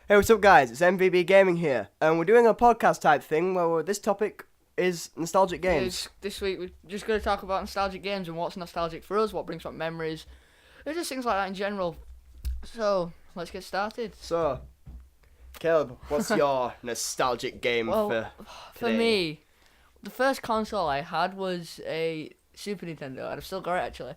Hey, what's up, guys? It's MVBGaming here, and we're doing a podcast type thing where this topic is nostalgic games. This week we're just going to talk about nostalgic games and what's nostalgic for us, what brings back memories, and just things like that in general. So, let's get started. So, Caleb, what's your nostalgic game for For me, the first console I had was a Super Nintendo, and I've still got it actually.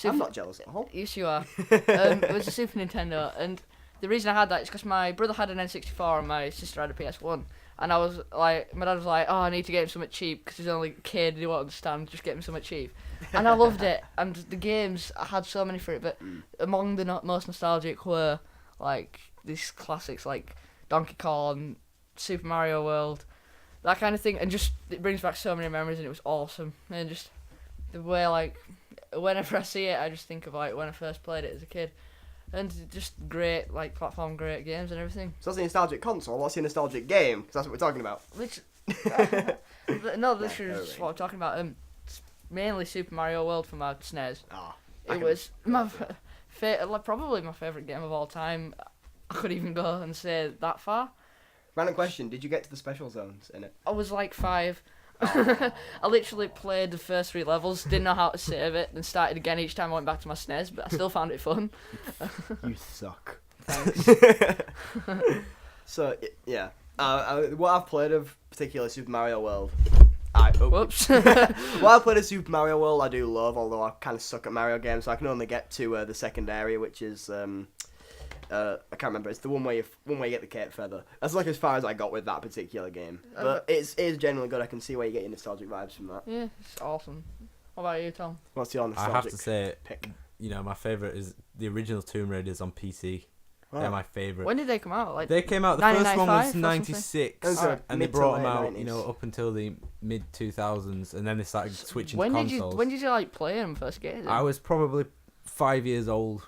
I'm not jealous at all. Yes, you are. It was a Super Nintendo, and the reason I had that is because my brother had an N64 and my sister had a PS1. And I was like, my dad was like, oh, I need to get him something cheap because he's only a kid, he won't understand, just get him something cheap. And I loved it, and the games, I had so many for it, but among the most nostalgic were, like, these classics like Donkey Kong, Super Mario World, that kind of thing, and just, it brings back so many memories, and it was awesome. And just, the way, like, whenever I see it, I just think of, like, when I first played it as a kid. And just great, like, platform, great games and everything. So that's a nostalgic console. What's your nostalgic game? Because that's what we're talking about. No, literally just what I'm talking about. It's mainly Super Mario World for my SNES. It was my probably my favourite game of all time. I could even go and say that far. Random question, did you get to the special zones in it? I was like 5. I literally played the first 3 levels, didn't know how to save it, then started again each time I went back to my SNES, but I still found it fun. You suck. Thanks. So, yeah. What I've played of particularly Super Mario World... Whoops. What I've played of Super Mario World I do love, although I kind of suck at Mario games, so I can only get to the second area, which is... I can't remember. It's the one where you get the cape feather. That's like as far as I got with that particular game. But it is generally good. I can see where you get your nostalgic vibes from that. Yeah, it's awesome. What about you, Tom? What's your nostalgic I have to say, pick? You know, my favourite is the original Tomb Raiders on PC. Oh. They're my favourite. When did they come out? Like they came out. The first one was 96, and they brought them out, 90s. You know, up until the mid 2000s, and then they started switching to consoles. When did you like play them first? Get I was probably 5 years old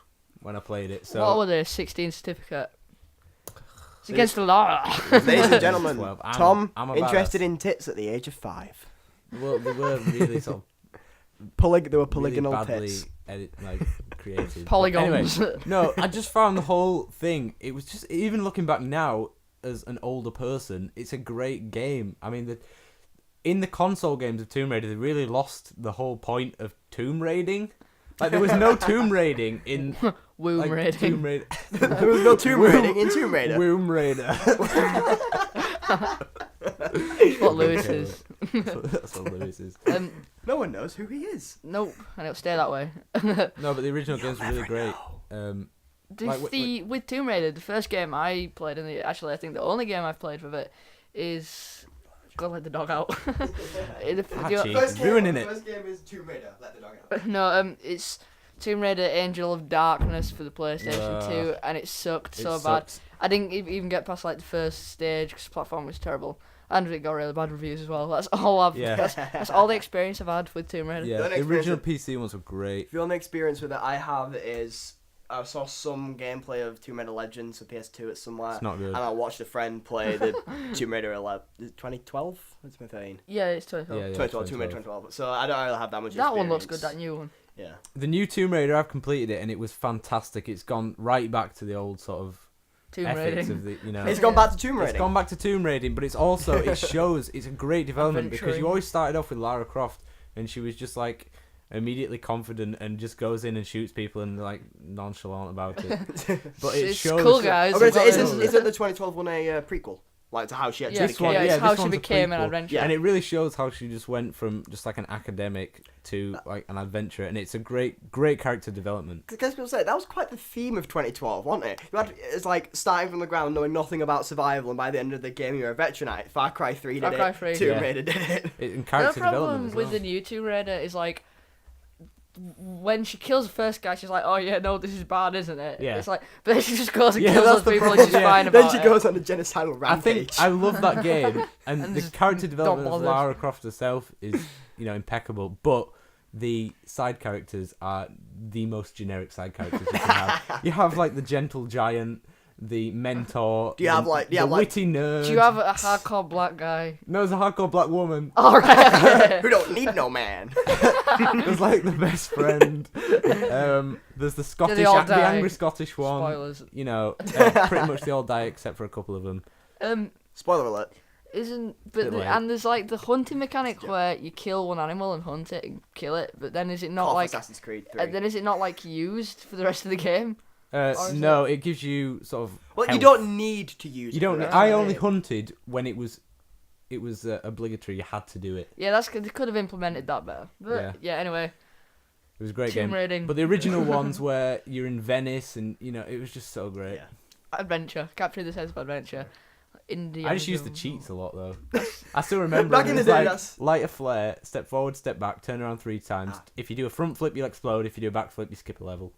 when I played it. So what were they? 16 certificate. It's against the law. Ladies and gentlemen, Tom interested in tits at the age of 5. Well, they were really sort of they were polygonal really tits. Created. Polygons. Anyway, no, I just found the whole thing. It was just, even looking back now as an older person, it's a great game. I mean, in the console games of Tomb Raider, they really lost the whole point of tomb raiding. Like, there was no tomb raiding in... Womb raiding. Tomb Raider. There was no tomb raiding in Tomb Raider. Womb Raider. What Lewis is. That's what Lewis is. No one knows who he is. Nope, and it'll stay that way. No, but the original games were really great. With Tomb Raider, the first game I played, actually I think the only game I've played with it is... Gotta let the dog out. Ruining it. First game is Tomb Raider, let the dog out. No, it's Tomb Raider Angel of Darkness for the PlayStation 2, and it sucked so bad. I didn't even get past like the first stage because the platform was terrible, and it got really bad reviews as well. That's all that's all the experience I've had with Tomb Raider. Yeah, the original PC ones were great. The only experience with it I have is I saw some gameplay of Tomb Raider Legends for PS2 at somewhere. It's not good. And I watched a friend play the Tomb Raider 11. 2012? It's my thing. Yeah, it's 2012. Yeah, 2012, Tomb Raider 2012. So I don't really have that much That experience. one looks good, that new one. Yeah. The new Tomb Raider, I've completed it, and it was fantastic. It's gone right back to the old sort of Tomb ethics raiding. of the, you know. It's gone back to Tomb Raiding. It's gone back to Tomb Raiding, but it's also, it shows, it's a great development because you always started off with Lara Croft, and she was just like immediately confident and just goes in and shoots people and like nonchalant about it. But it shows. Cool, guys. Isn't the 2012 one a prequel? Like to how she actually became? It's how she became an adventurer. And it really shows how she just went from just like an academic to like an adventurer, and it's a great character development. Because people say that was quite the theme of 2012, wasn't it? It's like starting from the ground, knowing nothing about survival, and by the end of the game you're a veteranite. Far Cry 3 did it. Tomb Raider did it. In character The development problem as well. with the new Tomb Raider is like, when she kills the first guy, she's like, "Oh yeah, no, this is bad, isn't it?" Yeah. It's like, but then she just goes and kills that's those people problem. and she's fine about it. Then she goes on a genocidal rampage. I love that game, and the character development of bothered. Lara Croft herself is, you know, impeccable. But the side characters are the most generic side characters you can have. You have like the gentle giant, the mentor, the witty nerd. Do you have a hardcore black guy? No, it's a hardcore black woman. All right. Who don't need no man. There's like the best friend. There's the Scottish, they all the die? angry Scottish one. Spoilers. You know, pretty much they all die except for a couple of them. Spoiler alert. Bit late. And there's like the hunting mechanic where you kill one animal and hunt it and kill it, but then is it not like Assassin's Creed 3. then is it not like used for the rest of the game? No, it gives you sort of. Well, health. you don't need to use. You don't. it. I only hunted when it was obligatory. You had to do it. Yeah, they could have implemented that better. But yeah, anyway. It was a great Tomb game. raiding. But the original ones where you're in Venice and it was just so great. Yeah. Adventure, capturing the sense of adventure. Indiana I just used the Jones. cheats a lot though. I still remember. Back in the day, that's- light a flare, step forward, step back, turn around 3 times. If you do a front flip, you'll explode. If you do a back flip, you skip a level.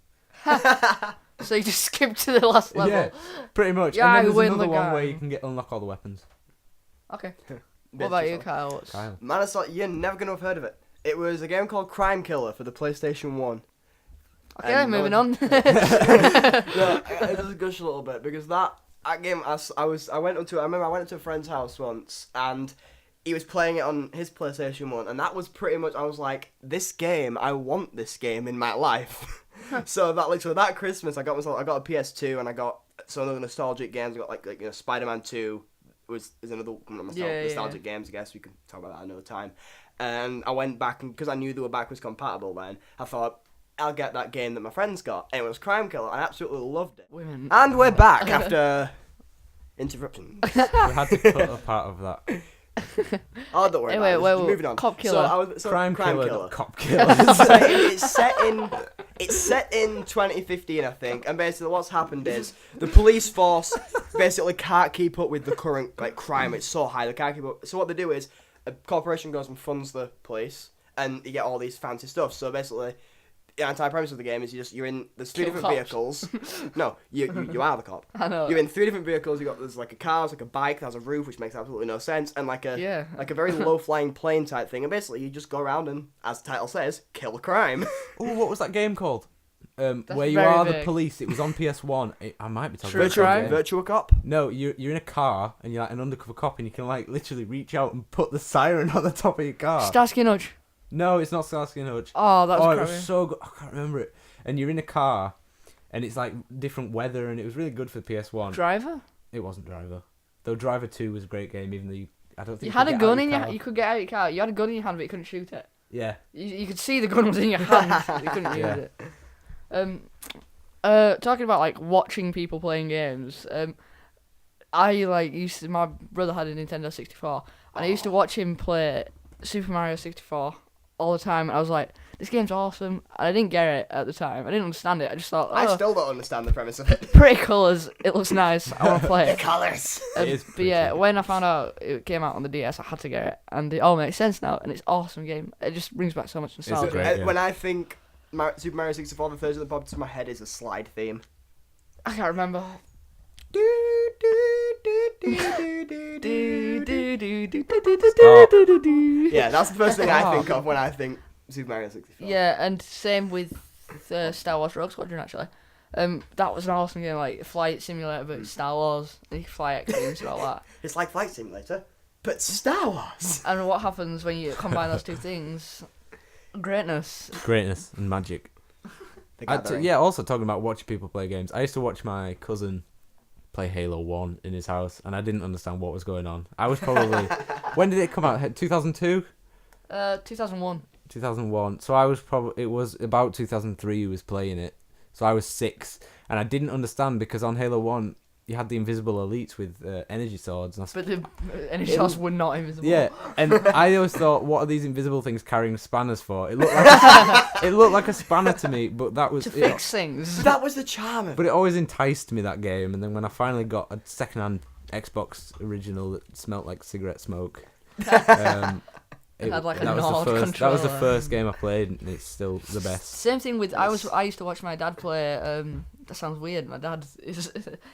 So you just skip to the last level. Yeah, pretty much. Yeah, and I then there's win another the one where game. you can unlock all the weapons. Okay. Bit What about you, yourself. Kyle? Kyle. Man, I saw you're never gonna have heard of it. It was a game called Crime Killer for the PlayStation 1. Okay, And moving no on. No, I just gush a little bit because that game I went up to a friend's house once and he was playing it on his PlayStation 1 and that was pretty much I was like, this game, I want this game in my life. So that Christmas I got a PS2 and I got some other nostalgic games. I got like SpiderMan 2 is another one of nostalgic games. I guess we can talk about that another time. And I went back and because I knew they were backwards compatible then, I thought I'll get that game that my friends got. And it was Crime Killer. I absolutely loved it. Women. And we're back after interruptions. We had to cut a part of that. Oh, don't worry. Anyway, about it. Moving on. Cop Killer. Crime killer, not cop killer. So it's set in 2015, I think, and basically what's happened is the police force basically can't keep up with the current crime. It's so high they can't keep up. So what they do is a corporation goes and funds the police, and you get all these fancy stuff. So basically, the entire premise of the game is you're in there's 3 Kill different cops. vehicles. No, you are the cop. I know. You're in 3 different vehicles. There's like a car, there's like a bike, that has a roof, which makes absolutely no sense, and like a very low flying plane type thing. And basically, you just go around and, as the title says, kill crime. Oh, what was that game called? Where you very are the vague. police. It was on PS1. I might be talking True about Crime? the game. Virtua Cop. No, you're in a car and you're like an undercover cop and you can like literally reach out and put the siren on the top of your car. Starsky and Hutch. No, it's not Starsky and Hutch. Oh, that was it crappy. was so good. I can't remember it. And you're in a car, and it's like different weather, and it was really good for the PS1. Driver? It wasn't Driver, though. Driver 2 was a great game, even though I don't think You had a could get gun out in your your. car. You could get out of your car. You had a gun in your hand, but you couldn't shoot it. Yeah. You could see the gun was in your hand. But you couldn't Yeah. use it. Talking about like watching people playing games. My brother had a Nintendo 64, and I used to watch him play Super Mario 64 all the time. And I was like, this game's awesome. And I didn't get it at the time. I didn't understand it. I just thought, I still don't understand the premise of it. pretty colours. It looks nice. I want to play it. Colours. It is But pretty yeah, cool. when I found out it came out on the DS, I had to get it, and it all makes sense now, and it's an awesome game. It just brings back so much a nostalgia. great game. When I think Super Mario 64, the first thing that pops into my head is a slide theme. I can't remember. Yeah, that's the first thing I think of when I think Super Mario 64. Yeah, and same with Star Wars Rogue Squadron actually. That was an awesome game, like a flight simulator, but Star Wars. And you can fly X-wings and all that. It's like Flight Simulator, but Star Wars. And what happens when you combine those two things? Greatness. Greatness and magic. The Gathering. Yeah, also talking about watching people play games. I used to watch my cousin play Halo 1 in his house, and I didn't understand what was going on. I was probably... When did it come out? 2002? 2001. 2001. So I was probably... It was about 2003 he was playing it. So I was 6, and I didn't understand because on Halo 1, you had the invisible elites with energy swords. And But the energy source were not invisible. yeah, and I always thought, what are these invisible things carrying spanners for? It looked like it looked like a spanner to me, but that was To fix things. That was the charm of it. But it always enticed me, that game. And then when I finally got a second-hand Xbox original that smelt like cigarette smoke, It had like a that was Nord the first. That was the controller. first game I played, and it's still the best. Same thing with I used to watch my dad play. That sounds weird. My dad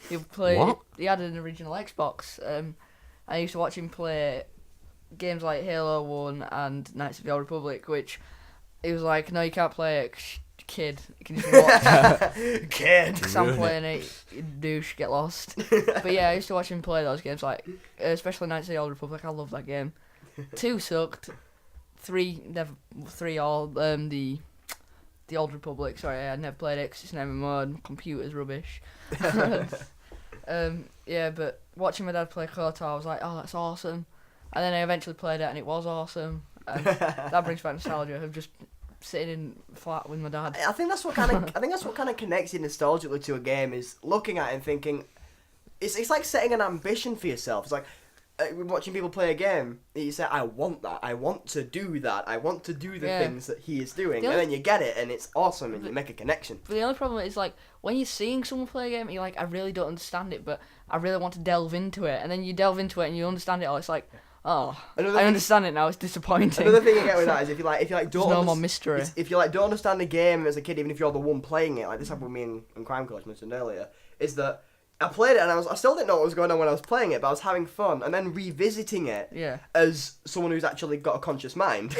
he played. What? He had an original Xbox. I used to watch him play games like Halo 1 and Knights of the Old Republic, which he was like, "No, you can't play it, kid. You can just watch." Kid. Because I'm Ruin it. playing it, you douche, get lost. But yeah, I used to watch him play those games, like especially Knights of the Old Republic. I love that game. 2 sucked. three all the Old Republic. Sorry, I never played it 'cause it's an MMO and my computer's rubbish. Yeah, but watching my dad play KOTOR, I was like, oh, that's awesome. And then I eventually played it, and it was awesome. And that brings back nostalgia of just sitting in flat with my dad. I think that's what kind of connects you nostalgically to a game, is looking at it and thinking, it's like setting an ambition for yourself. It's like watching people play a game. You say, I want that. I want to do that. I want to do the things that he is doing, and then you get it, and it's awesome, and you make a connection. But the only problem is, like, when you're seeing someone play a game, you're like, I really don't understand it, but I really want to delve into it. And then you delve into it and you understand it all. It's like, oh, I understand it now. It's disappointing. Another thing you get with that is if you like don't There's no more mystery. If you like don't understand the game as a kid, even if you're the one playing it, like this happened with me in Crime Coach mentioned earlier, is that I played it and I still didn't know what was going on when I was playing it, but I was having fun, and then revisiting it as someone who's actually got a conscious mind,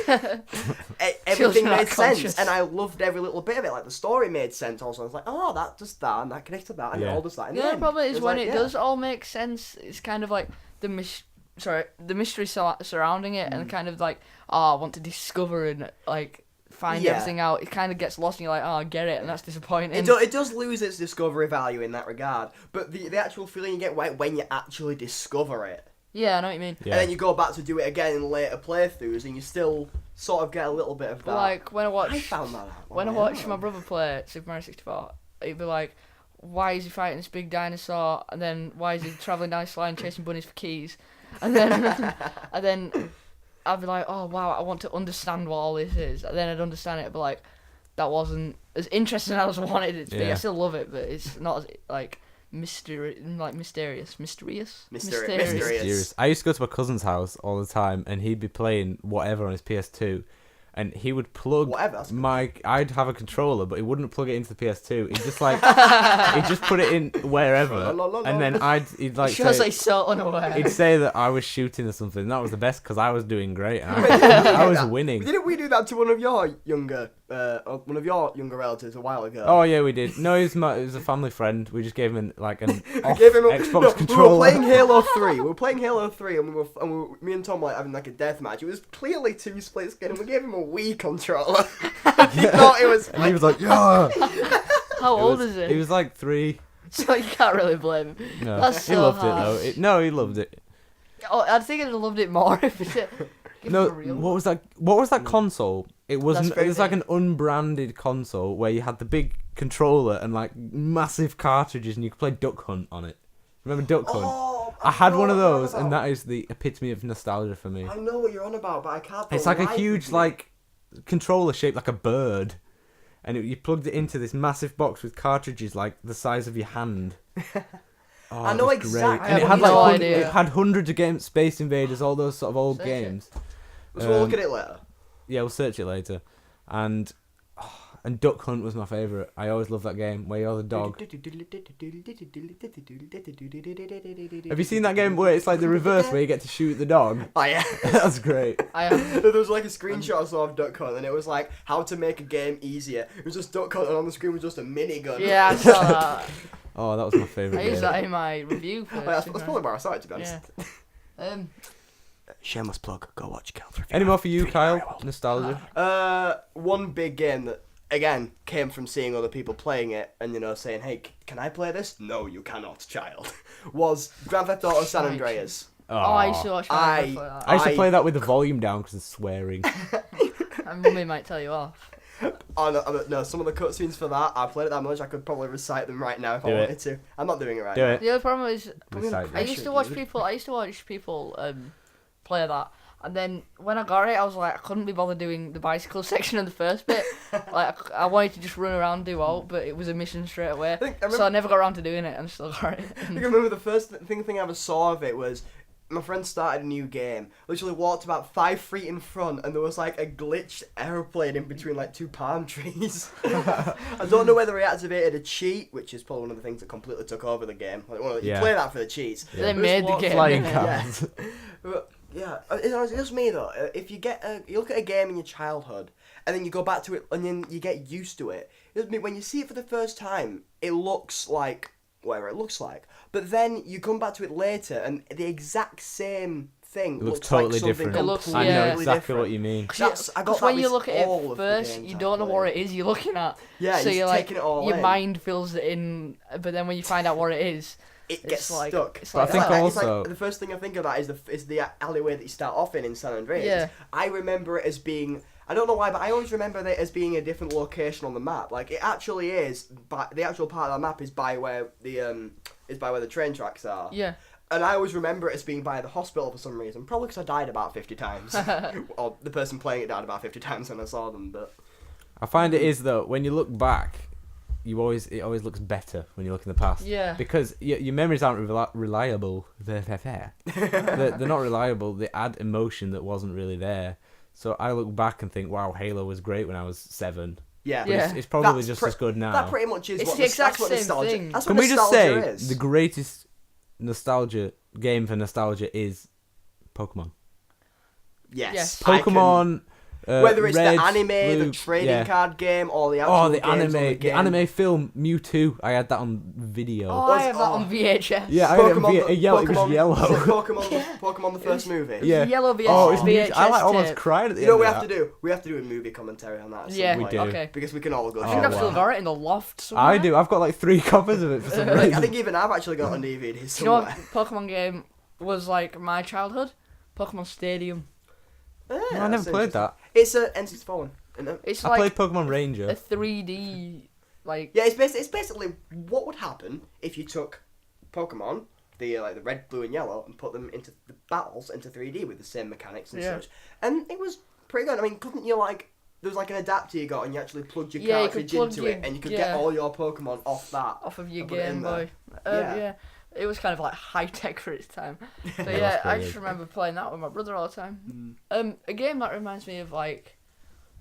everything made sense, and I loved every little bit of it. Like the story made sense also. I was like, oh, that does that, and that connects to that, and it all does that. The only problem is when it does all make sense, it's kind of like the mystery surrounding it, and kind of like, oh, I want to discover and like find everything out. It kind of gets lost, and you're like, oh, I get it, and that's disappointing. It does lose its discovery value in that regard, but the actual feeling you get when you actually discover it. Yeah, I know what you mean. Yeah. And then you go back to do it again in later playthroughs, and you still sort of get a little bit of that. Like when I found that out. When I watched my brother play Super Mario 64, he'd be like, why is he fighting this big dinosaur? And then why is he travelling down this line chasing bunnies for keys? And then I'd be like, oh wow, I want to understand what all this is. And then I'd understand it, and be like, that wasn't as interesting as I wanted it to be. I still love it, but it's not as like mysterious. I used to go to my cousin's house all the time, and he'd be playing whatever on his PS2. And he would plug I'd have a controller, but he wouldn't plug it into the PS2. He'd just like, he'd just put it in wherever, and then he'd like say, so unaware. He'd say that I was shooting or something. And that was the best because I was doing great. And I was winning. Didn't we do that to one of your younger relatives a while ago? Oh yeah, we did. No, it was a family friend. We just gave him like an Xbox controller. We were playing Halo 3. And me and Tom were having like a death match. It was clearly 2 split screen, and we gave him a Wii controller. He thought it was. And he was like, yeah. How old is it? He was like 3. So you can't really blame him. No, That's he so loved harsh. it though. He loved it. Oh, I think I'd have loved it more if it. No, what was that console? It wasn't. It was like an unbranded console where you had the big controller and like massive cartridges, and you could play Duck Hunt on it. Remember Duck Hunt? Oh, I had one of those, and that is the epitome of nostalgia for me. I know what you're on about, but I can't. It's like a huge like controller shaped like a bird, and you plugged it into this massive box with cartridges like the size of your hand. Oh, I know exactly. And it had hundreds of games, Space Invaders, all those sort of old games. So we'll look at it later. Yeah, we'll search it later. And Duck Hunt was my favourite. I always loved that game where you're the dog. Have you seen that game where it's like the reverse where you get to shoot the dog? Oh yeah. That's great. There was like a screenshot I saw of Duck Hunt, and it was like how to make a game easier. It was just Duck Hunt, and on the screen was just a minigun. Yeah, I saw that. Oh, that was my favourite. I used that in my review. That's probably where I saw it, to be honest. Yeah. Shameless plug. Go watch Cal's review. Any more for you, Kyle? Nostalgia. One big game that again came from seeing other people playing it and saying, "Hey, can I play this?" "No, you cannot, child." Was Grand Theft Auto San Andreas. Oh, I used to watch. I used to play that with the volume down because of swearing. And Mummy might tell you off. Oh, no, some of the cutscenes for that, I played it that much, I could probably recite them right now if I wanted to. I'm not doing it right now. The other problem is, I used to watch people play that, and then when I got it, I was like, I couldn't be bothered doing the bicycle section in the first bit. Like, I wanted to just run around and do all, but it was a mission straight away. So I never got around to doing it, and still got it. I think I remember the first thing I ever saw of it was, my friend started a new game, literally walked about 5 feet in front, and there was like a glitched aeroplane in between like 2 palm trees. I don't know whether he activated a cheat, which is probably one of the things that completely took over the game. Like, you play that for the cheats. Yeah. They made the game. Flying cars. Yeah, it's just me though. If you look at a game in your childhood, and then you go back to it, and then you get used to it. When you see it for the first time, it looks like whatever it looks like. But then you come back to it later, and the exact same thing It looks looks totally like something different. It looks- completely I know yeah. exactly different. what you mean. That's, I got Because that when you with look at it all of the first, games you I've don't know played. what it is you're looking at. Yeah, so you're you're just like, taking it all your in. mind fills it in, but then when you find out what it is, It it's gets like, stuck. It's But I like think that. it's also- like the first thing I think of that is the alleyway that you start off in San Andreas. Yeah. I remember it as being, I don't know why, but I always remember it as being a different location on the map. Like it actually is, but the actual part of the map is by where the train tracks are. Yeah. And I always remember it as being by the hospital for some reason. Probably because I died about 50 times. Or the person playing it died about 50 times when I saw them. But I find it is though when you look back, it always looks better when you look in the past. Yeah. Because your memories aren't reliable. They're not reliable. They add emotion that wasn't really there. So I look back and think, wow, Halo was great when I was 7. yeah. But Yeah. it's probably That's just pre- as good now. That pretty much is It's what the exact that's what same nostalgia. thing. That's what Can we just nostalgia say is. the greatest nostalgia game for nostalgia is Pokemon? Yes. Yes. I can- Pokemon. Whether it's Red, the anime, the Blue, trading yeah. card game, or the actual Oh, the games on anime, the the game. anime film Mewtwo. I had that on video. Oh, Was- I have that on oh. VHS. Yeah, I had it on Pokemon, yellow. It was Pokemon, yellow. Pokemon the first movie. Yeah. Yellow VHS. Oh, it's VHS I like almost tape. cried at the You know end what we of have to that. do? We have to do a movie commentary on that. At some Yeah. We point, do. Okay. because we can all go. I Oh, think through I've it. still wow. got it in the loft somewhere. I do. I've got like 3 copies of it for some reason. I think even I've actually got a DVD Do you know somewhere. what Pokemon game was like my childhood? Pokemon Stadium. Yeah, I that's never played interesting. that. It's a N64 one. Isn't it? It's I like played Pokemon Ranger. a 3D, like Yeah, it's basically what would happen if you took Pokemon, the red, blue, and yellow, and put them into the battles into 3D with the same mechanics and Yeah. such. And it was pretty good. I mean, couldn't you there was like an adapter you got, and you actually plugged your Yeah, you could cartridge plug into your- it, and you could yeah. get all your Pokemon off that. off of your I'll put it in Game there. Boy. Yeah. Yeah. It was kind of like high tech for its time. But Yeah, yeah, that's I pretty just good. remember playing that with my brother all the time. A game that reminds me of like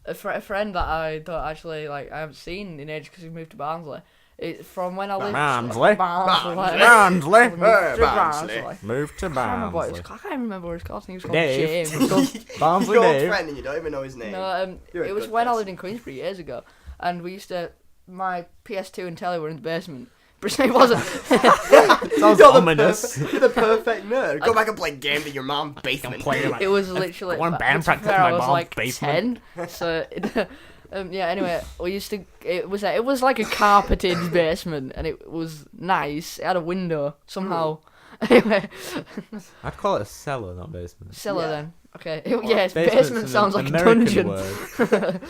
a friend that I don't actually like. I haven't seen in ages because he moved to Barnsley. It's from when I lived. Barnsley? Barnsley. Barnsley. Moved to Barnsley. Move to I can't remember what it was Barnsley. called. I can't remember what it was called. I think it was called Dave. James. Barnsley Your Dave. friend, and you don't even know his name. No, You're a it was good when I person. lived in Queensbury years ago, and we used to. My PS2 and telly were in the basement. But it wasn't. Sounds You're ominous. You're the perfect nerd. Go back and play games in your mom's basement. It was literally. One but band to be practice fair, in my I was mom's like basement. 10, so yeah. Anyway, we used to. It was like a carpeted basement, and it was nice. It had a window somehow. Anyway, I'd call it a cellar, not basement. cellar Yeah. then. Okay. Yes, Basement's basement an sounds like a American dungeon. word.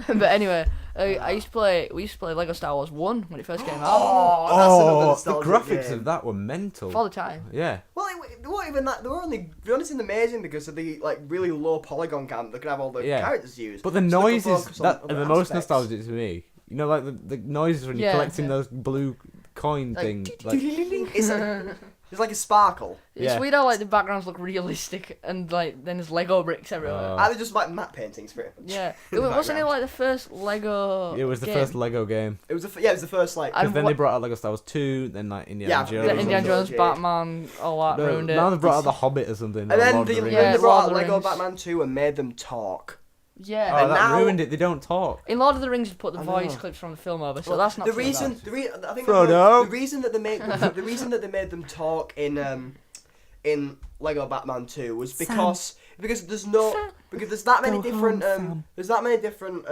But anyway, we used to play Lego Star Wars 1 when it first came out. Oh, that's another Oh, the nostalgic graphics game. of that were mental. For the time. Yeah. Well, they weren't even that. They were only, to be honest, amazing because of the like really low polygon count. They could have all the Yeah. characters used. But the So they could noises focus on that are other the most aspects. nostalgic to me. You know, like the noises when you're Yeah, collecting yeah. those blue coin Like, things. Like, It's like a sparkle. It's Yeah. weird how like the backgrounds look realistic and like then there's Lego bricks everywhere. Are they just like matte paintings for it? Yeah, in the wasn't it background. like the first Lego? it was the game? first Lego game. It was it was the first like. I- Because then what- they brought out Lego Star Wars 2, then like Indiana Yeah, Jones. The Jones Indiana Jones, yeah. Batman, all that No, ruined it. now they brought out The Hobbit or something. And or then Lord of the they, Rings. Yeah, then they brought out Lord of the Lego Rings. Batman 2 and made them talk. Yeah. Oh, And that now- ruined it. They don't talk. In Lord of the Rings, you put the I voice know. clips from the film over, so Well, that's not the too reason. bad. I think Frodo. the reason that they made the reason that they made them talk in Lego Batman 2 was because there's that many different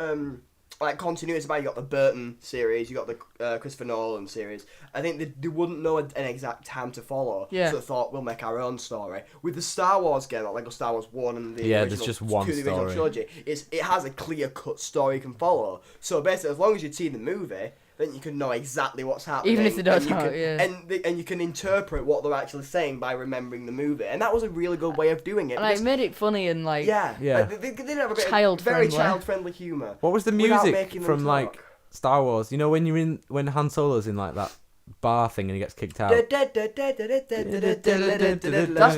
like continuities about. You got the Burton series, you got the Christopher Nolan series. I think they wouldn't know an exact time to follow. Yeah. So they thought we'll make our own story. With the Star Wars game, like Lego Star Wars 1 and the Yeah, original, there's just one the original story. trilogy, it has a clear cut story you can follow. So basically, as long as you've seen the movie, then you can know exactly what's happening. Even if they don't and you know, can, yeah. and you can interpret what they're actually saying by remembering the movie, and that was a really good way of doing it. And it made it funny and like. Yeah, Yeah. Like, they did have a bit of Child-friendly. very child-friendly humour. What was the without music making them from talk. like Star Wars? You know when Han Solo's in like that bar thing and he gets kicked out. That's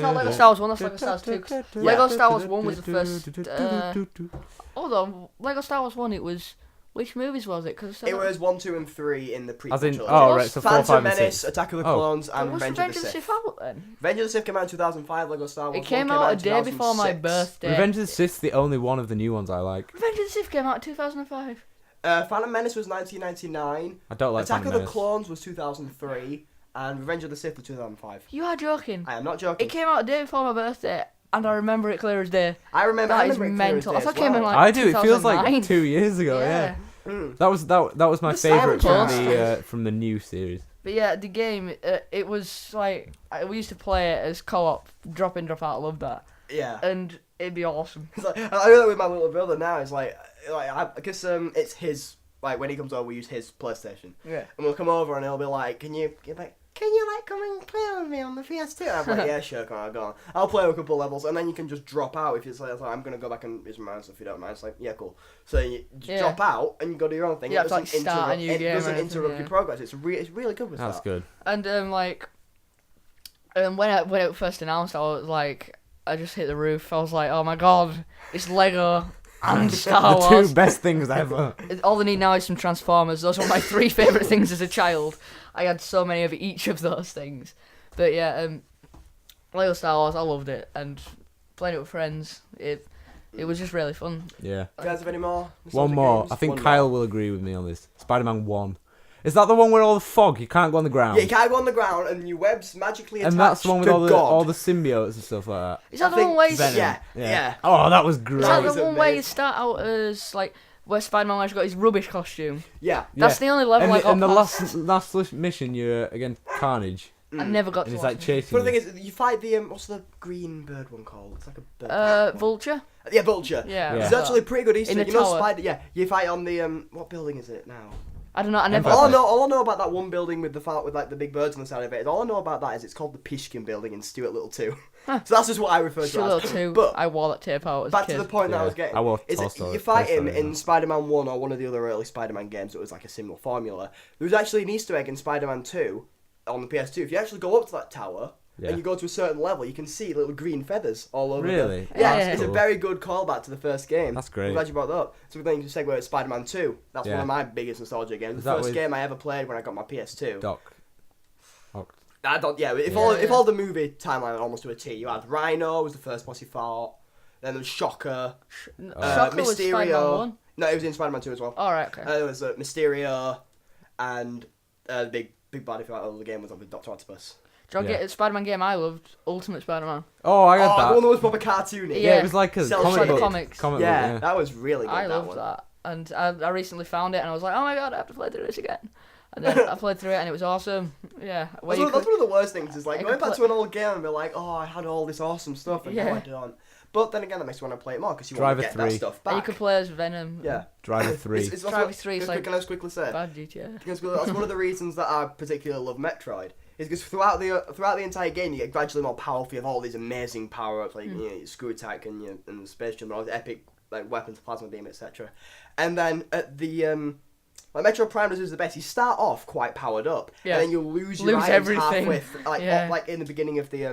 not Lego Star Wars 1, that's Lego Star Wars 2. 'Cause Lego Star Wars 1 was the first. Hold on, Lego Star Wars 1, it was. Which movies was it? Cause It was 1, 2, and 3 in the prequel As in, trilogy. oh right, so 4, Phantom 5, and Menace, 6. Attack of the Oh. Clones, and was Revenge of the Sith. out then? Revenge of the Sith came out in 2005. Lego Star Wars. It 1 came out a in day before my 2006. birthday. Revenge of the Sith's the only one of the new ones I like. Revenge of the Sith came out in 2005. Phantom Menace was 1999. I don't like Attack Phantom of the Menace. Clones was 2003, and Revenge of the Sith was 2005. You are joking. I am not joking. It came out a day before my birthday, and I remember it clear as day. I remember That it is clear as mental. day I thought as it came in well. like I do. It feels like 2009. 2 years ago. Yeah. Mm. That was my The favorite Silent from the new series. But yeah, the game, it was like we used to play it as co-op, drop in, drop out. I loved that, Yeah. and it'd be awesome. It's like, I do that with my little brother now. It's like because it's his, like when he comes over, we use his PlayStation, Yeah. and we'll come over and he'll be like, can you come and play with me on the PS2? And I'm like, yeah, sure, come on, go on. I'll play a couple levels, and then you can just drop out if it's like I'm gonna go back and use my mouse if you don't mind. It's like, yeah, cool. So you just drop out and you go do your own thing. Yeah, It doesn't it's like start a new it game doesn't or anything, interrupt yeah. your progress. It's really good with That's that. good. And when it first announced, I was like, I just hit the roof. I was like, oh my god, it's Lego and Star The Wars. two best things ever. All they need now is some Transformers. Those were my 3 favourite things as a child. I had so many of each of those things. But yeah, Lego Star Wars, I loved it. And playing it with friends, it was just really fun. Yeah. You guys have any more? One nostalgic more. games? I think One Kyle more. will agree with me on this. Spider-Man 1. Is that the one where all the fog, you can't go on the ground? Yeah, you can't go on the ground and your web's magically attached and that's the one with to all God. the symbiotes and stuff like that. Is that I the think one where you, Venom. Yeah. Oh, that was great. is that was the one where you amazing. start out as, like, where Spider-Man actually got his rubbish costume? Yeah. That's the only level I got and the past. last mission, you're against Carnage, I never got and to he's watch like it. chasing But the you. thing is, you fight the what's the green bird one called? It's like a bird. Vulture? Yeah, Vulture. Yeah. Yeah. It's actually a pretty good Easter In egg. the You know, tower. Spider. Yeah, you fight on the what building is it now? I don't know, I never... Empire. All I know about that one building with like the big birds on the side of it. All I know about that is it's called the Pishkin Building in Stuart Little 2. Huh. So that's just what I refer to Still it little as. too. But I wore that tape out as a back kid. to the point that I Yeah. was getting. I wore Is Toy it, Story- you fight Toy him Story, in yeah. Spider-Man 1 or one of the other early Spider-Man games that was like a similar formula. There was actually an Easter egg in Spider-Man 2 on the PS2. If you actually go up to that tower Yeah. and you go to a certain level, you can see little green feathers all over. Really? The... Yeah, That's it's a cool. very good callback to the first game. That's great. I'm glad you brought that up. So then you can segue to Spider-Man 2. That's Yeah. one of my biggest nostalgia games. Is The that first with- game I ever played when I got my PS2. Doc. If all the movie timeline almost to a T, you had Rhino was the first boss you fought, then there was Shocker, Shocker was Spider-Man Mysterio. 1? No, it was in Spider-Man 2 as well. Alright, okay. There was Mysterio, and the big body throughout all the game was with Dr. Octopus. Do you Yeah. get a Spider-Man game I loved? Ultimate Spider-Man. Oh, I got The that. one that was proper cartoony. Yeah, Yeah. it was like a Cell comic shaded. book. Comics. Comic Yeah, book, that was really good. I that loved one. that. And I recently found it and I was like, oh my god, I have to play through this again. And then I played through it and it was awesome. Yeah. Where That's you one, that's could, one of the worst things is like you going could back play- to an old game and be like, oh, I had all this awesome stuff and now Yeah. I don't. But then again, that makes you want to play it more because you Driver want to get 3. that stuff and you back. could play as Venom. Yeah. Driver 3. It's Driver 3 is like can I just quickly say? bad GTA. Because that's one of the reasons that I particularly love Metroid. Is because throughout the entire game, you get gradually more powerful. You have all these amazing power ups, like your screw attack and the space jump, and all these epic like weapons, plasma beam, etc. And then at the like Metroid Prime does the best. You start off quite powered up, Yeah. and then you lose your Lose items everything. halfway, Yeah. like in the beginning of the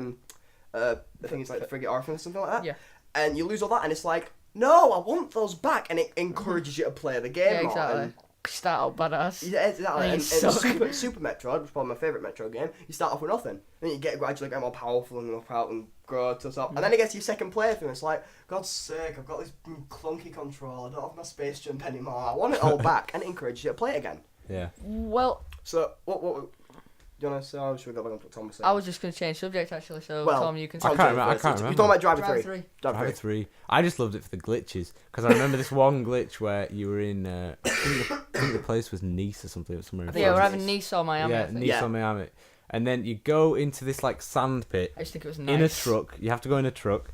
I think it's like the Frigate Orphan or something like that. Yeah. And you lose all that, and it's like, no, I want those back, and it encourages you to play the game Yeah, more. exactly. And, Start out badass. yeah, exactly. And And, you suck. Super Metroid, which is probably my favourite Metroid game, you start off with nothing. Then you get gradually get more powerful and more powerful and grow to the top. And then it gets to your second playthrough and it's like, God's sake, I've got this clunky control, I don't have my space jump anymore, I want it all back. And it encourages you to play it again. Yeah. Well, So, what do you want to say, or should we go back on what Tom was saying? I was just going to change subject actually, so Well, Tom, you can I Tom, can't Tom remember- I first. can't You're remember. talking about Driver Drive 3. 3. Driver 3. I just loved it for the glitches because I remember this one glitch where you were in. I think the place was Nice or something, somewhere. In Yeah, we're France. having Nice or Miami. I Yeah, think. Nice Yeah. or Miami, and then you go into this like sand pit I just think it was in a nice. truck. You have to go in a truck,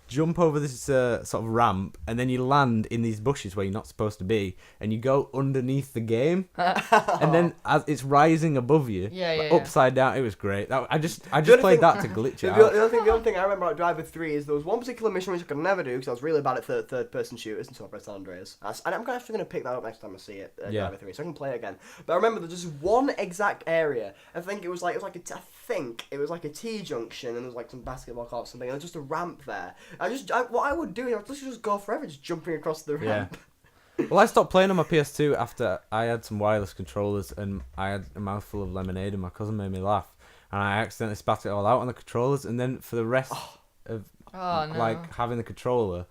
jump over this sort of ramp, and then you land in these bushes where you're not supposed to be, and you go underneath the game, and then as it's rising above you, Yeah, like, yeah, yeah. upside down. It was great. I just only played thing- that to glitch The it out. other thing I remember about Driver 3 is there was one particular mission which I could never do because I was really bad at third person shooters until I pressed San Andreas. And I'm actually going to pick that up next time I see it, Yeah. Driver 3, so I can play it again. But I remember there's just one exact area. I think it was like a T junction and there was like some basketball court or something. And there was just a ramp there. What I would do is I'd just go forever just jumping across the Yeah. ramp. Well, I stopped playing on my PS2 after I had some wireless controllers and I had a mouthful of lemonade and my cousin made me laugh. And I accidentally spat it all out on the controllers. And then for the rest of Oh, no. like having the controller,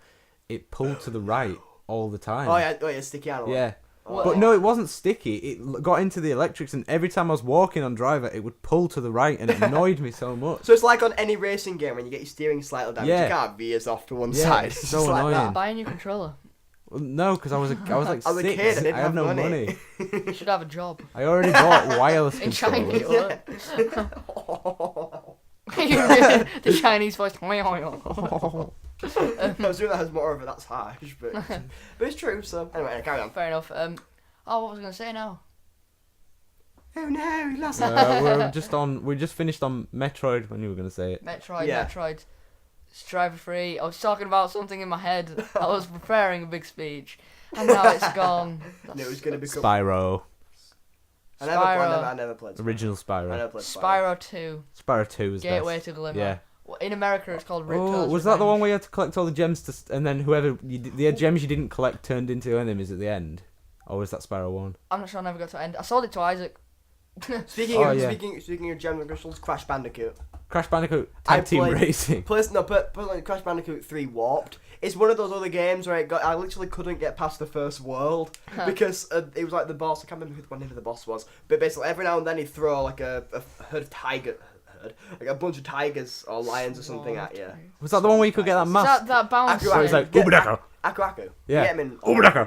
it pulled to the right all the time. Oh yeah, sticky animal. Yeah. But no, it wasn't sticky. It got into the electrics, and every time I was walking on driver, it would pull to the right, and it annoyed me so much. So it's like on any racing game when you get your steering slightly damaged, Yeah. you can't veers off to one Yeah, side. it's It's so just like annoying. that. Buy a new controller. Well, no, because I was like I was a 6. kid, I didn't had have no money. You should have a job. I already bought wireless In controllers. China. Yeah. The Chinese voice. I was doing that as more of a that's harsh, but it's true. So anyway, carry on. Fair enough. What was I gonna say now? Oh no, we lost. We just finished on Metroid when you were gonna say it. Metroid. It's driver free. I was talking about something in my head. I was preparing a big speech, and now it's gone. No, it was gonna become. Spyro, I never played. Spyro. original I Spyro. never played Spyro. Spyro 2. Spyro 2 was Gateway best. to Glimmer. Yeah. Well, in America, it's called Ripto's Oh, was that the Revenge. one where you had to collect all the gems and then the gems you didn't collect turned into enemies at the end? Or was that Spyro 1? I'm not sure. I never got to end. I sold it to Isaac. Speaking of yeah. speaking of gem and crystals, Crash Bandicoot. Crash Bandicoot I Tag Team played- Racing. But Crash Bandicoot 3 Warped. It's one of those other games where I literally couldn't get past the first world because it was like the boss. I can't remember what the name of the boss was, but basically every now and then he'd throw like a herd of like a bunch of tigers or lions or something at you. Was that the one where you could get that Is mask? that bounce? So it's like Get Ubadaka. Aku. Yeah. Get him in. Ubadaka.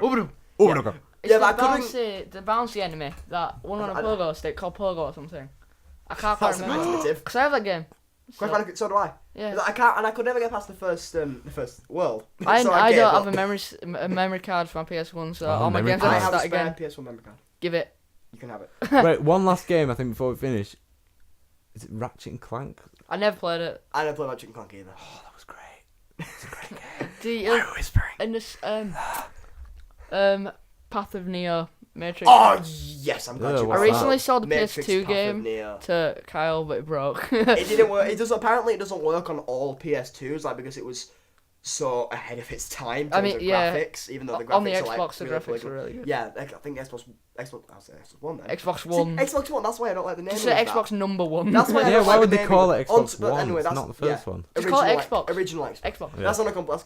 Ubadaka. It's Yeah, the but I couldn't- bouncy enemy, that one on a I- pogo stick called Pogo or something. I can't That's remember. imaginative. Because I have that game. Crash Bandicoot, so do I. Yeah. I could never get past the first world. I So don't gave have up. a memory card for my PS1, so Oh, all my memory games card. I have to have a start spare again. PS1 memory card. Give it. You can have it. Wait, one last game I think before we finish. Is it Ratchet and Clank? I never played it. I never played Ratchet Clank either. Oh, that was great. It's a great game. The Why are we whispering? in this Path of Neo Matrix. Oh yes, I'm glad Yeah, you. I what's brought recently that. sold the Matrix PS2 Path of game Neo. to Kyle, but it broke. It didn't work. It doesn't work on all PS2s, like because it was so ahead of its time in terms of graphics, even though the graphics On the are Xbox, like the really graphics were really good. Yeah, I think Xbox I'll say Xbox One then. Xbox One. See, Xbox One. That's why I don't like the name. Just of say that. Xbox number one. That's why I Yeah, don't why like would the they name call of it On- Xbox but One? anyway, It's that's not the first one. Just call it Original Xbox. Original Xbox. Xbox. Yeah. That's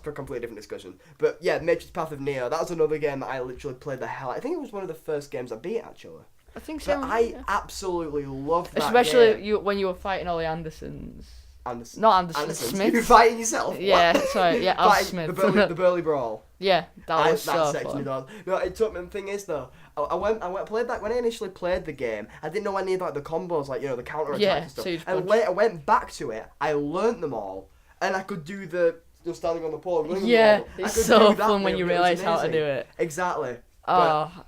a completely different discussion. But yeah, Matrix Path of Neo. That was another game that I literally played the hell. I think it was one of the first games I beat actually. I think so. But I absolutely loved that Especially game. when you were fighting all the Andersons. Anderson. Not Anderson, Andersons. Smith. You fighting yourself? Yeah, What? sorry, yeah, Al Fighting Smith. The burly brawl. Yeah, that was so sexed me fun. down. No, it took me. The thing is though, I went played that when I initially played the game. I didn't know any of like the combos, like the counter attacks Yeah, and stuff. so you just And punch. when I went back to it, I learnt them all, and I could do the standing on the pole. running the Yeah, wall. I it's could so do that fun when bit, you it was realise how to amazing. do it. Exactly. Oh,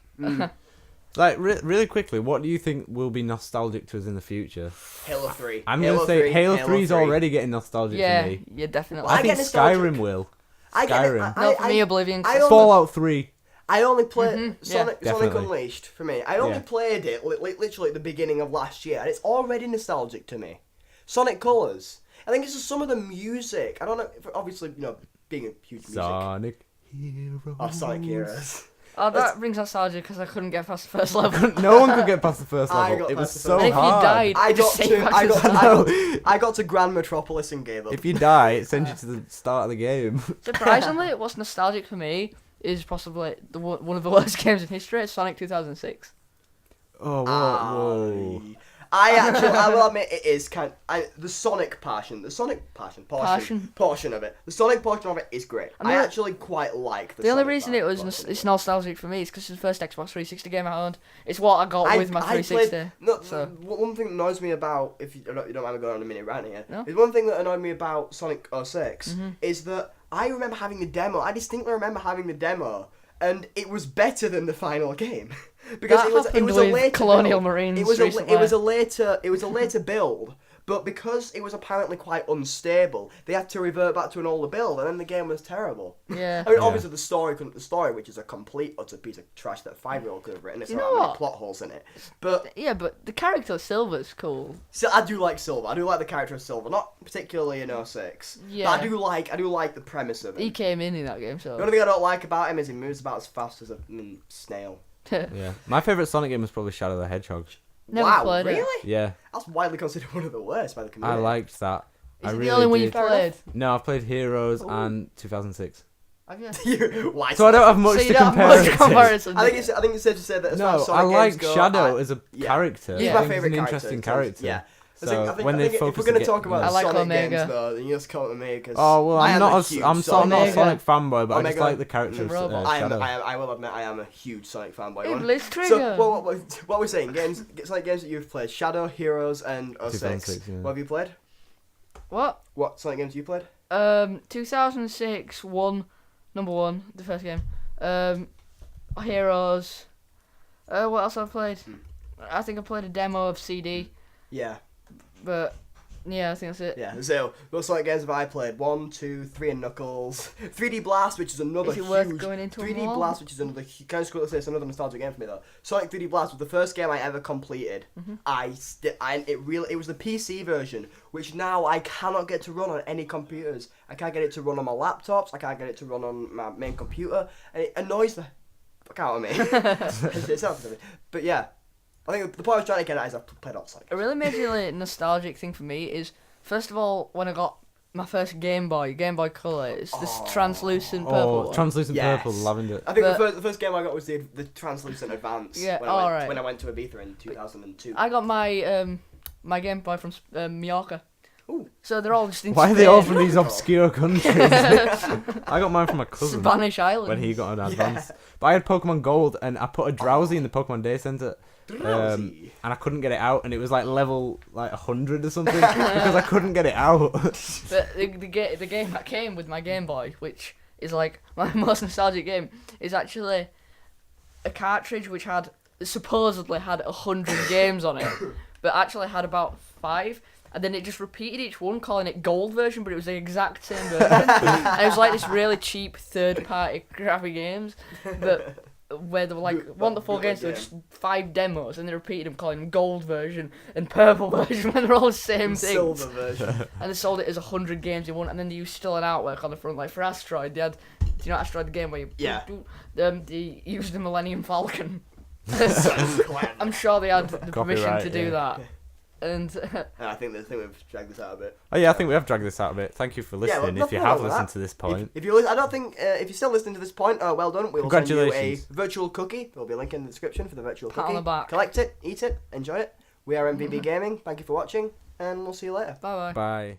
Like, really quickly, what do you think will be nostalgic to us in the future? Halo 3. I'm going to say Halo 3 is 3. already getting nostalgic yeah, for me. yeah, definitely. I I think get nostalgic. Skyrim will. I get it. Skyrim. No, for me, Oblivion. I only- Fallout 3. I only played Mhm, yeah. Sonic Definitely. Unleashed for me. I only Yeah. played it literally at the beginning of last year, and it's already nostalgic to me. Sonic Colors. I think it's just some of the music. I don't know. Obviously, being a huge music. Sonic Heroes. Oh, Sonic Heroes. Oh, that brings nostalgia because I couldn't get past the first level. No one could get past the first I level. got It was past the so first And if you hard. died, I just got save to back I to got, the I, got, I got to Grand Metropolis and gave up. If you die, it sends you to the start of the game. Surprisingly, what's nostalgic for me is possibly one of the worst games in history. It's Sonic 2006. Oh, whoa. I will admit it is the Sonic portion of it. The Sonic portion of it is great. I mean, I actually quite like the The only Sonic reason portion. it's nostalgic for me is because it's the first Xbox 360 game I owned. It's what I got with my 360. So. One thing that annoys me about, if you don't mind me going on a minute rant here, No? is one thing that annoyed me about Sonic 06 is that I remember having the demo. I distinctly remember having the demo, and it was better than the final game because That it was happened a with later Colonial build. Marines It was recently. a later build. But because it was apparently quite unstable, they had to revert back to an older build, and then the game was terrible. Yeah. I mean, Yeah. obviously the story, which is a complete utter piece of trash that a 5-year-old could have written. It's You not know many what? plot holes in it. But Yeah, but the character Silver's cool. so I do like Silver. I do like the character of Silver, not particularly in 06. Yeah. But I do like the premise of it. He came in that game, The so. only thing I don't like about him is he moves about as fast as a snail. Yeah. My favourite Sonic game was probably Shadow the Hedgehog. Never wow, played it. really? Yeah. That's widely considered one of the worst by the I community. liked that. Is I it really the only one did. you Fair played? enough. No, I've played Heroes Ooh. and 2006. Have you? Why? So I don't have much So to you don't compare have it much to. comparison. I think it's safe to say that as far No, as I Sonic like games go, Shadow as a yeah. character. He's I my think favourite he's an character. interesting character. Yeah. So I think, when they if focus we're going to get- talk about I like Sonic Omega. games, though, then you just call it Omega. 'Cause Oh well, I I'm am not. a I'm huge sort of Sonic not a Omega. Sonic fanboy, but I just Omega. like the character of Robot. Shadow. I will admit I am a huge Sonic fanboy. Hey, One. Blitz So Trigger. what we're saying, Sonic games that you've played: Shadow, Heroes, and 06. 2006, yeah. What have you played? What? What Sonic games have you played? 2006 number one, the first game. Heroes. What else have I played? I think I played a demo of CD, Yeah, but yeah, I think that's it. yeah. So what Sonic games have I played? 1, 2, 3, and Knuckles. 3D Blast, which is another Is it huge. worth going into 3D them all? Blast, which is another. Kind of cool to say, it's another nostalgic game for me though. Sonic 3D Blast was the first game I ever completed. It was the PC version, which now I cannot get to run on any computers. I can't get it to run on my laptops. I can't get it to run on my main computer, and it annoys the fuck out of me. It's not for me. But yeah, I think the point I was trying to get at is I've played all Sonic. A really majorly nostalgic thing for me is, first of all, when I got my first Game Boy Color, it's this translucent purple one. Translucent Yes. purple, lavender. I think But- the first game I got was the translucent Advance. Yeah, when I alright. when I went to Ibiza in 2002. I got my my Game Boy from Mallorca. Ooh. So they're all just in Why are they Spain. all from these obscure countries? I got mine from my cousin Spanish Islands. when he got an advance. But I had Pokemon Gold, and I put a Drowsy in the Pokemon Day Center. Drowsy. And I couldn't get it out, and it was like level 100 or something because I couldn't get it out. But the game that came with my Game Boy, which is like my most nostalgic game, is actually a cartridge which supposedly had 100 games on it, but actually had about 5. And then it just repeated each one, calling it Gold version, but it was the exact same version. And it was like this really cheap third-party crappy games, but where they were like wonderful games, there were just 5 demos, and they repeated them, calling them Gold version and Purple version, when they're all the same thing. Silver version. And they sold it as 100 games in one, and then they used still an artwork on the front, like for Asteroid. They had, do you know Asteroid, the game where you they used the Millennium Falcon. I'm sure they had the permission Copyright, to do yeah. that. And And I think we've dragged this out a bit. Oh yeah, I think we have dragged this out a bit. Thank you for Yeah, well, listening. if you nothing have wrong with listened that. to this point, If you're, I don't think if you're still listening to this point, well done. We will send you a Congratulations. virtual cookie. There'll be a link in the description for the virtual Pat on cookie. the back. Collect it, eat it, enjoy it. We are MVB Gaming. Thank you for watching, and we'll see you later. bye bye. bye.